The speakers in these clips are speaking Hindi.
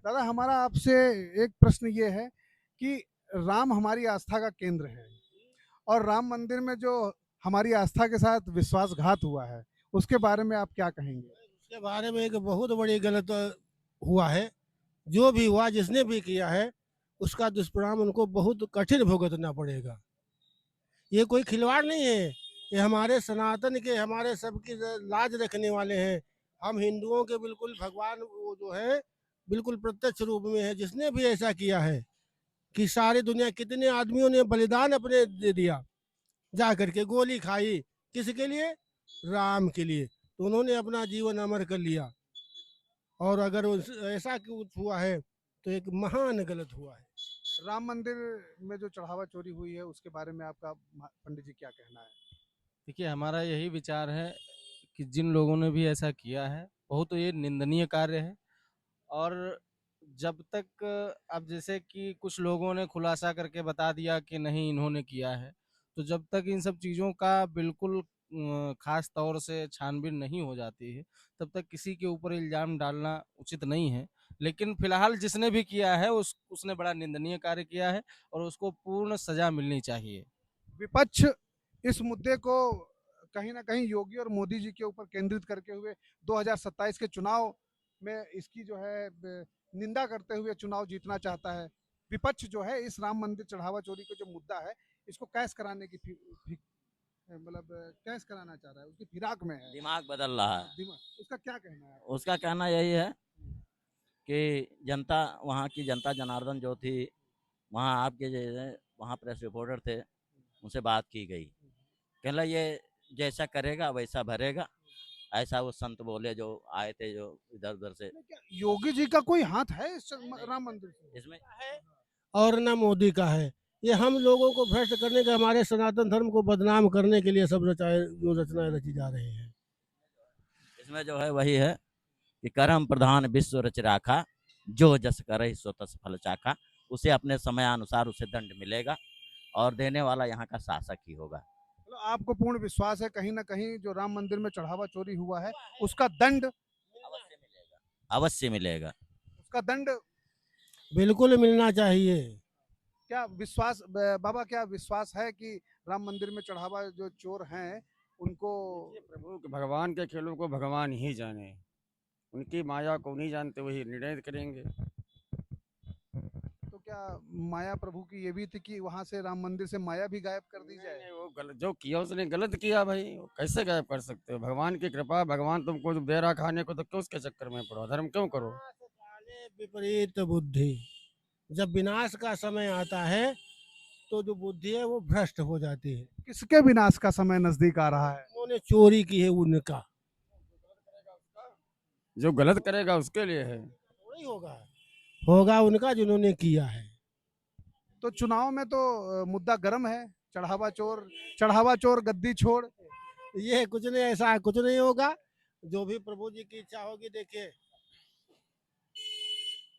दादा हमारा आपसे एक प्रश्न ये है कि राम हमारी आस्था का केंद्र है और राम मंदिर में जो हमारी आस्था के साथ विश्वासघात हुआ है उसके बारे में आप क्या कहेंगे? उसके बारे में एक बहुत बड़ी गलत हुआ है। जो भी हुआ, जिसने भी किया है, उसका दुष्परिणाम उनको बहुत कठिन भुगतना पड़ेगा। ये कोई खिलवाड़ नहीं है। ये हमारे सनातन के, हमारे सबकी लाज रखने वाले हैं। हम हिंदुओं के बिल्कुल भगवान वो जो है, बिल्कुल प्रत्यक्ष रूप में है। जिसने भी ऐसा किया है कि सारी दुनिया, कितने आदमियों ने बलिदान अपने दे दिया, जा करके गोली खाई, किसके लिए? राम के लिए। तो उन्होंने अपना जीवन अमर कर लिया। और अगर ऐसा कुछ हुआ है तो एक महान गलत हुआ है। राम मंदिर में जो चढ़ावा चोरी हुई है उसके बारे में आपका पंडित जी क्या कहना है? देखिए, हमारा यही विचार है कि जिन लोगों ने भी ऐसा किया है, बहुत ये निंदनीय कार्य है। और जब तक अब जैसे कि कुछ लोगों ने खुलासा करके बता दिया कि नहीं इन्होंने किया है, तो जब तक इन सब चीज़ों का बिल्कुल खास तौर से छानबीन नहीं हो जाती है, तब तक किसी के ऊपर इल्ज़ाम डालना उचित नहीं है। लेकिन फिलहाल जिसने भी किया है उसने बड़ा निंदनीय कार्य किया है और उसको पूर्ण सज़ा मिलनी चाहिए। विपक्ष इस मुद्दे को कहीं ना कहीं योगी और मोदी जी के ऊपर केंद्रित करके हुए 2027 के चुनाव में इसकी जो है निंदा करते हुए चुनाव जीतना चाहता है। विपक्ष जो है इस राम मंदिर चढ़ावा चोरी का जो मुद्दा है इसको कैश कराने की मतलब कैश कराना चाह रहा है, उसकी फिराक में है। दिमाग बदल रहा हाँ, है। दिमाग उसका क्या कहना है आपका? उसका कहना यही है कि जनता, वहाँ की जनता जनार्दन जो थी, वहाँ आपके जैसे वहाँ प्रेस रिपोर्टर थे, उनसे बात की गई। कहला ये जैसा करेगा वैसा भरेगा, ऐसा वो संत बोले जो आए थे, जो इधर उधर से। क्या योगी जी का कोई हाथ है इस राम मंदिर से? इसमें और न मोदी का है। ये हम लोगों को भ्रष्ट करने का, हमारे सनातन धर्म को बदनाम करने के लिए सब रचाए, जो रचनाएं रची जा रही हैं। इसमें जो है वही है कि कर्म प्रधान विश्व रच राखा, जो जस करे सो तस फल चाखा। उसे अपने समयानुसार उसे दंड मिलेगा और देने वाला यहाँ का शासक ही होगा। मतलब आपको पूर्ण विश्वास है कहीं ना कहीं जो राम मंदिर में चढ़ावा चोरी हुआ है उसका दंड अवश्य मिलेगा, अवश्य मिलेगा। उसका दंड बिल्कुल मिलना चाहिए। क्या विश्वास बाबा क्या विश्वास है कि राम मंदिर में चढ़ावा जो चोर हैं उनको देखिए प्रभु के भगवान के खेलों को भगवान ही जाने, उनकी माया को नहीं जानते, वही निर्णय करेंगे। तो क्या माया प्रभु की ये भी थी कि वहां से राम मंदिर से माया भी गायब कर दी नहीं जाए? नहीं, वो गलत जो किया उसने गलत किया भाई, वो कैसे गायब कर सकते हो? भगवान की कृपा, भगवान तुमको जब दे रहा खाने को तो क्यों उसके चक्कर में पड़ो, धर्म क्यों करो? काले विपरीत बुद्धि। जब विनाश का समय आता है तो जो बुद्धि है वो भ्रष्ट हो जाती है। किसके विनाश का समय नजदीक आ रहा है? उन्होंने चोरी की है उनका। जो गलत करेगा उसके लिए है। थोड़ी होगा, होगा उनका जिन्होंने किया है। तो चुनाव में तो मुद्दा गर्म है। चढ़ावा चोर गद्दी छोड़। ये कुछ नहीं, ऐसा कुछ नहीं होगा। जो भी प्रभु जी की इच्छा होगी, देखिए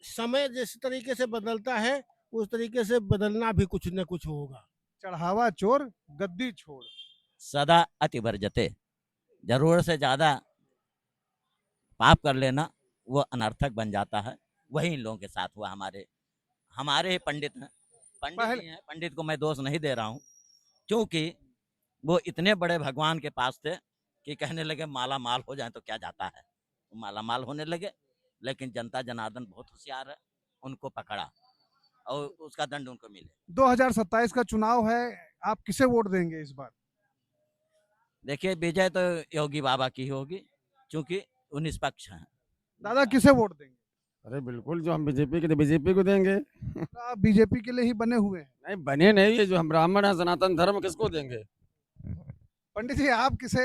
समय जिस तरीके से बदलता है उस तरीके से बदलना भी कुछ न कुछ होगा। चढ़ावा चोर गद्दी छोड़। सदा अति वर्जते, जरूरत से ज्यादा पाप कर लेना वो अनर्थक बन जाता है। वही इन लोगों के साथ हुआ। हमारे हमारे ही पंडित हैं, पंडित पहले ही हैं। पंडित को मैं दोष नहीं दे रहा हूँ, क्योंकि वो इतने बड़े भगवान के पास थे कि कहने लगे माला माल हो जाए तो क्या जाता है, वो माला माल होने लगे। लेकिन जनता जनार्दन बहुत होशियार है, उनको पकड़ा और उसका दंड उनको मिले। 2027 का चुनाव है, आप किसे वोट देंगे इस बार? देखिए, विजय तो योगी बाबा की होगी, क्योंकि वो निष्पक्ष हैं। दादा किसे वोट देंगे? अरे बिल्कुल, जो हम बीजेपी के तो बीजेपी को देंगे। तो आप बीजेपी के लिए ही बने हुए हैं। नहीं बने नहीं, ये जो हम ब्राह्मण है, सनातन धर्म किसको देंगे? पंडित जी आप किसे